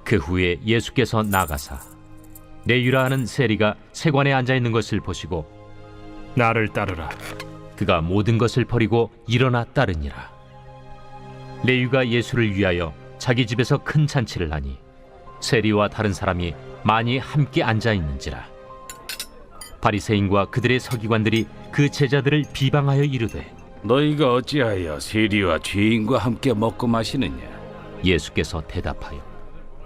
그 후에 예수께서 나가사 레위라 하는 세리가 세관에 앉아 있는 것을 보시고 나를 따르라. 그가 모든 것을 버리고 일어나 따르니라. 레위가 예수를 위하여 자기 집에서 큰 잔치를 하니 세리와 다른 사람이 많이 함께 앉아 있는지라. 바리새인과 그들의 서기관들이 그 제자들을 비방하여 이르되 너희가 어찌하여 세리와 죄인과 함께 먹고 마시느냐? 예수께서 대답하여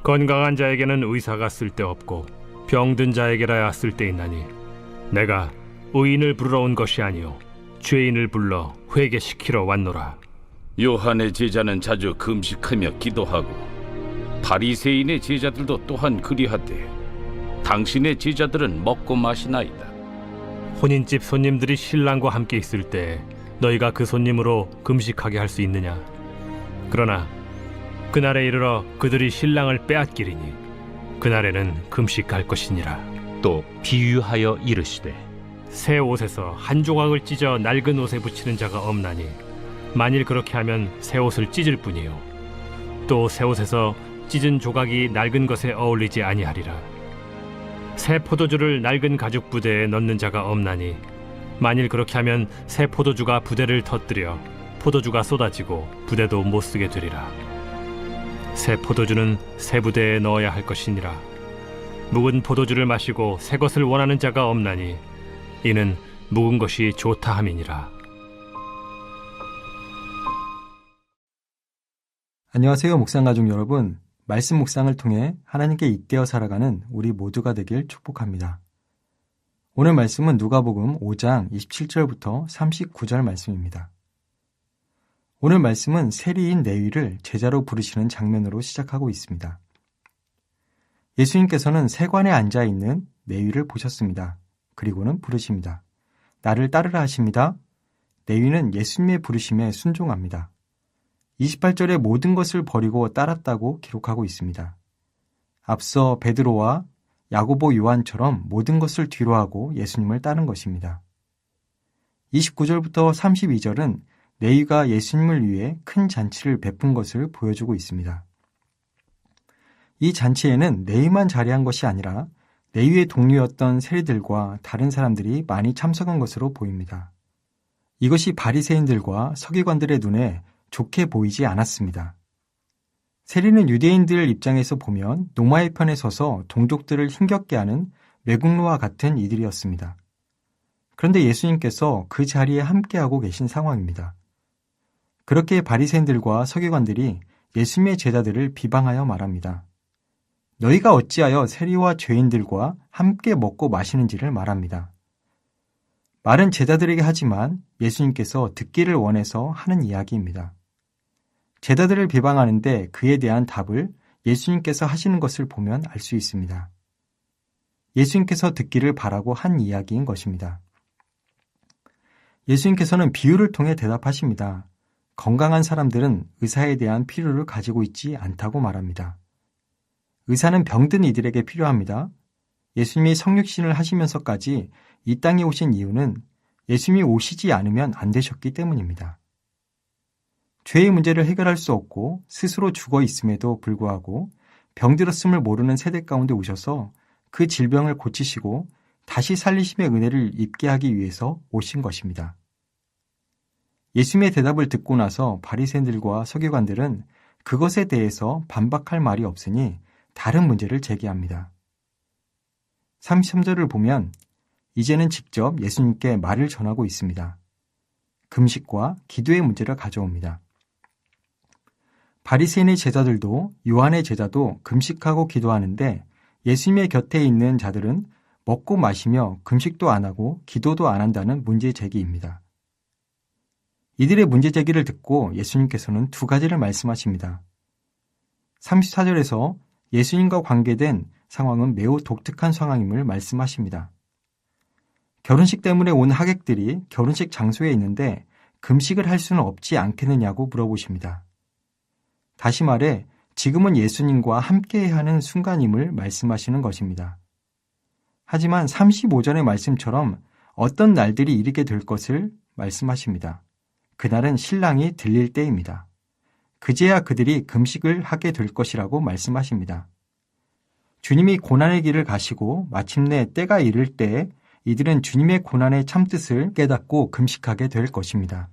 건강한 자에게는 의사가 쓸데없고 병든 자에게라야 쓸데있나니 내가 의인을 부르러 온 것이 아니요 죄인을 불러 회개시키러 왔노라. 요한의 제자는 자주 금식하며 기도하고 바리새인의 제자들도 또한 그리하되 당신의 제자들은 먹고 마시나이다. 혼인집 손님들이 신랑과 함께 있을 때 너희가 그 손님으로 금식하게 할 수 있느냐? 그러나 그날에 이르러 그들이 신랑을 빼앗기리니 그날에는 금식할 것이니라. 또 비유하여 이르시되 새 옷에서 한 조각을 찢어 낡은 옷에 붙이는 자가 없나니 만일 그렇게 하면 새 옷을 찢을 뿐이요 또 새 옷에서 찢은 조각이 낡은 것에 어울리지 아니하리라. 새 포도주를 낡은 가죽 부대에 넣는 자가 없나니 만일 그렇게 하면 새 포도주가 부대를 터뜨려 포도주가 쏟아지고 부대도 못 쓰게 되리라. 새 포도주는 새 부대에 넣어야 할 것이니라. 묵은 포도주를 마시고 새 것을 원하는 자가 없나니 이는 묵은 것이 좋다 함이니라. 안녕하세요, 묵상가족 여러분. 말씀 묵상을 통해 하나님께 잇대어 살아가는 우리 모두가 되길 축복합니다. 오늘 말씀은 누가복음 5장 27절부터 39절 말씀입니다. 오늘 말씀은 세리인 레위를 제자로 부르시는 장면으로 시작하고 있습니다. 예수님께서는 세관에 앉아 있는 레위를 보셨습니다. 그리고는 부르십니다. 나를 따르라 하십니다. 레위는 예수님의 부르심에 순종합니다. 28절에 모든 것을 버리고 따랐다고 기록하고 있습니다. 앞서 베드로와 야고보 요한처럼 모든 것을 뒤로하고 예수님을 따른 것입니다. 29절부터 32절은 레위가 예수님을 위해 큰 잔치를 베푼 것을 보여주고 있습니다. 이 잔치에는 레위만 자리한 것이 아니라 레위의 동료였던 세리들과 다른 사람들이 많이 참석한 것으로 보입니다. 이것이 바리새인들과 서기관들의 눈에 좋게 보이지 않았습니다. 세리는 유대인들 입장에서 보면 노마의 편에 서서 동족들을 힘겹게 하는 매국노와 같은 이들이었습니다. 그런데 예수님께서 그 자리에 함께하고 계신 상황입니다. 그렇게 바리새인들과 서기관들이 예수님의 제자들을 비방하여 말합니다. 너희가 어찌하여 세리와 죄인들과 함께 먹고 마시는지를 말합니다. 말은 제자들에게 하지만 예수님께서 듣기를 원해서 하는 이야기입니다. 제자들을 비방하는데 그에 대한 답을 예수님께서 하시는 것을 보면 알 수 있습니다. 예수님께서 듣기를 바라고 한 이야기인 것입니다. 예수님께서는 비유를 통해 대답하십니다. 건강한 사람들은 의사에 대한 필요를 가지고 있지 않다고 말합니다. 의사는 병든 이들에게 필요합니다. 예수님이 성육신을 하시면서까지 이 땅에 오신 이유는 예수님이 오시지 않으면 안 되셨기 때문입니다. 죄의 문제를 해결할 수 없고 스스로 죽어 있음에도 불구하고 병들었음을 모르는 세대 가운데 오셔서 그 질병을 고치시고 다시 살리심의 은혜를 입게 하기 위해서 오신 것입니다. 예수님의 대답을 듣고 나서 바리새인들과 서기관들은 그것에 대해서 반박할 말이 없으니 다른 문제를 제기합니다. 33절을 보면 이제는 직접 예수님께 말을 전하고 있습니다. 금식과 기도의 문제를 가져옵니다. 바리새인의 제자들도 요한의 제자도 금식하고 기도하는데 예수님의 곁에 있는 자들은 먹고 마시며 금식도 안 하고 기도도 안 한다는 문제 제기입니다. 이들의 문제 제기를 듣고 예수님께서는 두 가지를 말씀하십니다. 34절에서 예수님과 관계된 상황은 매우 독특한 상황임을 말씀하십니다. 결혼식 때문에 온 하객들이 결혼식 장소에 있는데 금식을 할 수는 없지 않겠느냐고 물어보십니다. 다시 말해 지금은 예수님과 함께해야 하는 순간임을 말씀하시는 것입니다. 하지만 35절의 말씀처럼 어떤 날들이 이르게 될 것을 말씀하십니다. 그날은 신랑이 들릴 때입니다. 그제야 그들이 금식을 하게 될 것이라고 말씀하십니다. 주님이 고난의 길을 가시고 마침내 때가 이를 때 이들은 주님의 고난의 참뜻을 깨닫고 금식하게 될 것입니다.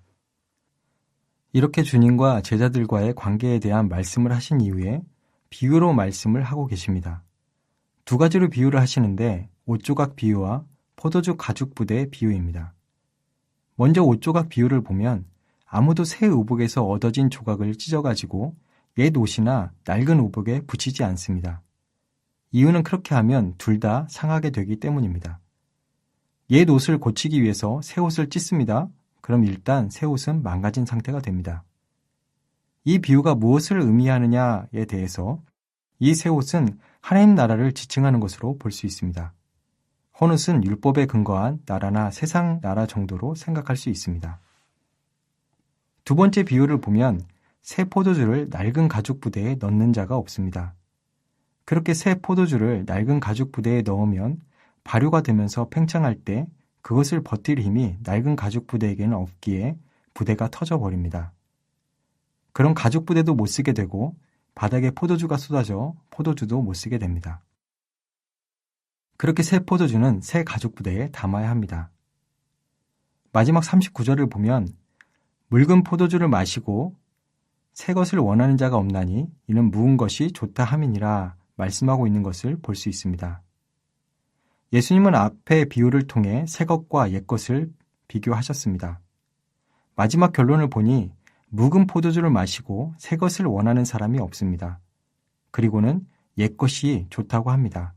이렇게 주님과 제자들과의 관계에 대한 말씀을 하신 이후에 비유로 말씀을 하고 계십니다. 두 가지로 비유를 하시는데 옷조각 비유와 포도주 가죽 부대의 비유입니다. 먼저 옷조각 비유를 보면 아무도 새 의복에서 얻어진 조각을 찢어가지고 옛 옷이나 낡은 의복에 붙이지 않습니다. 이유는 그렇게 하면 둘 다 상하게 되기 때문입니다. 옛 옷을 고치기 위해서 새 옷을 찢습니다. 그럼 일단 새 옷은 망가진 상태가 됩니다. 이 비유가 무엇을 의미하느냐에 대해서 이 새 옷은 하나님 나라를 지칭하는 것으로 볼 수 있습니다. 헌옷은 율법에 근거한 나라나 세상 나라 정도로 생각할 수 있습니다. 두 번째 비유를 보면 새 포도주를 낡은 가죽 부대에 넣는 자가 없습니다. 그렇게 새 포도주를 낡은 가죽 부대에 넣으면 발효가 되면서 팽창할 때 그것을 버틸 힘이 낡은 가죽 부대에게는 없기에 부대가 터져버립니다. 그런 가죽 부대도 못 쓰게 되고 바닥에 포도주가 쏟아져 포도주도 못 쓰게 됩니다. 그렇게 새 포도주는 새 가죽 부대에 담아야 합니다. 마지막 39절을 보면 묽은 포도주를 마시고 새 것을 원하는 자가 없나니 이는 묵은 것이 좋다 함이니라 말씀하고 있는 것을 볼 수 있습니다. 예수님은 앞의 비유를 통해 새 것과 옛 것을 비교하셨습니다. 마지막 결론을 보니 묵은 포도주를 마시고 새 것을 원하는 사람이 없습니다. 그리고는 옛 것이 좋다고 합니다.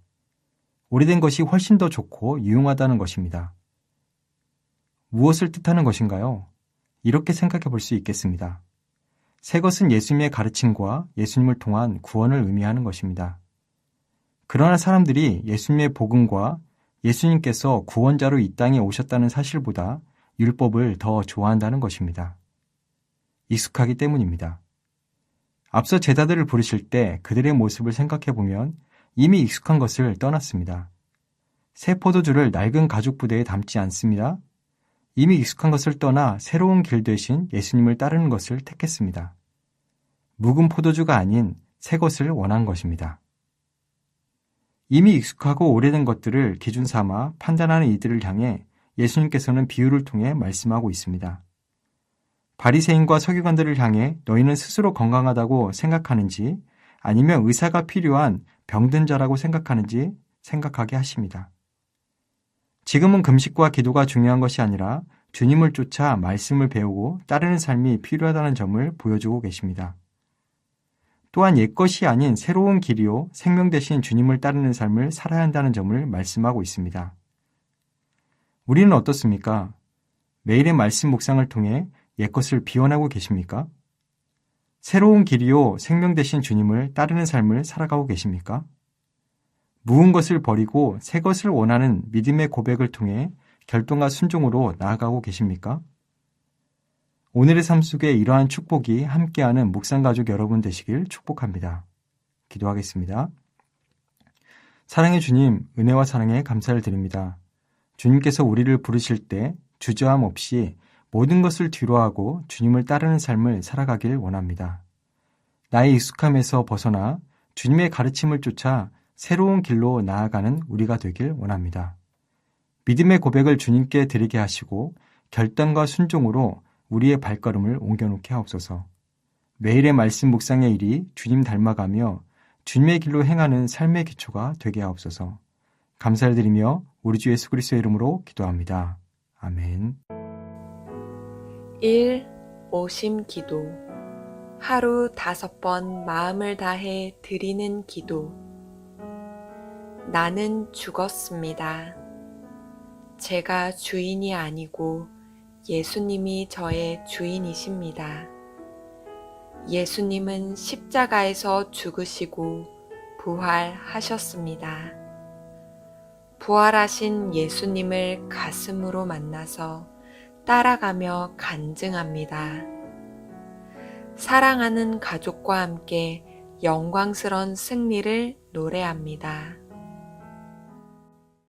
오래된 것이 훨씬 더 좋고 유용하다는 것입니다. 무엇을 뜻하는 것인가요? 이렇게 생각해 볼 수 있겠습니다. 새 것은 예수님의 가르침과 예수님을 통한 구원을 의미하는 것입니다. 그러나 사람들이 예수님의 복음과 예수님께서 구원자로 이 땅에 오셨다는 사실보다 율법을 더 좋아한다는 것입니다. 익숙하기 때문입니다. 앞서 제자들을 부르실 때 그들의 모습을 생각해 보면 이미 익숙한 것을 떠났습니다. 새 포도주를 낡은 가죽 부대에 담지 않습니다. 이미 익숙한 것을 떠나 새로운 길 대신 예수님을 따르는 것을 택했습니다. 묵은 포도주가 아닌 새 것을 원한 것입니다. 이미 익숙하고 오래된 것들을 기준 삼아 판단하는 이들을 향해 예수님께서는 비유를 통해 말씀하고 있습니다. 바리새인과 서기관들을 향해 너희는 스스로 건강하다고 생각하는지 아니면 의사가 필요한 병든 자라고 생각하는지 생각하게 하십니다. 지금은 금식과 기도가 중요한 것이 아니라 주님을 쫓아 말씀을 배우고 따르는 삶이 필요하다는 점을 보여주고 계십니다. 또한 옛것이 아닌 새로운 길이요 생명 대신 주님을 따르는 삶을 살아야 한다는 점을 말씀하고 있습니다. 우리는 어떻습니까? 매일의 말씀 묵상을 통해 옛것을 비워내고 계십니까? 새로운 길이요 생명 대신 주님을 따르는 삶을 살아가고 계십니까? 묵은 것을 버리고 새 것을 원하는 믿음의 고백을 통해 결단과 순종으로 나아가고 계십니까? 오늘의 삶 속에 이러한 축복이 함께하는 묵상가족 여러분 되시길 축복합니다. 기도하겠습니다. 사랑의 주님, 은혜와 사랑에 감사를 드립니다. 주님께서 우리를 부르실 때 주저함 없이 모든 것을 뒤로하고 주님을 따르는 삶을 살아가길 원합니다. 나의 익숙함에서 벗어나 주님의 가르침을 쫓아 새로운 길로 나아가는 우리가 되길 원합니다. 믿음의 고백을 주님께 드리게 하시고 결단과 순종으로 우리의 발걸음을 옮겨놓게 하옵소서. 매일의 말씀 묵상의 일이 주님 닮아가며 주님의 길로 행하는 삶의 기초가 되게 하옵소서. 감사를 드리며 우리 주 예수 그리스도의 이름으로 기도합니다. 아멘. 1. 오심 기도. 하루 5번 마음을 다해 드리는 기도. 나는 죽었습니다. 제가 주인이 아니고 예수님이 저의 주인이십니다. 예수님은 십자가에서 죽으시고 부활하셨습니다. 부활하신 예수님을 가슴으로 만나서 따라가며 간증합니다. 사랑하는 가족과 함께 영광스러운 승리를 노래합니다.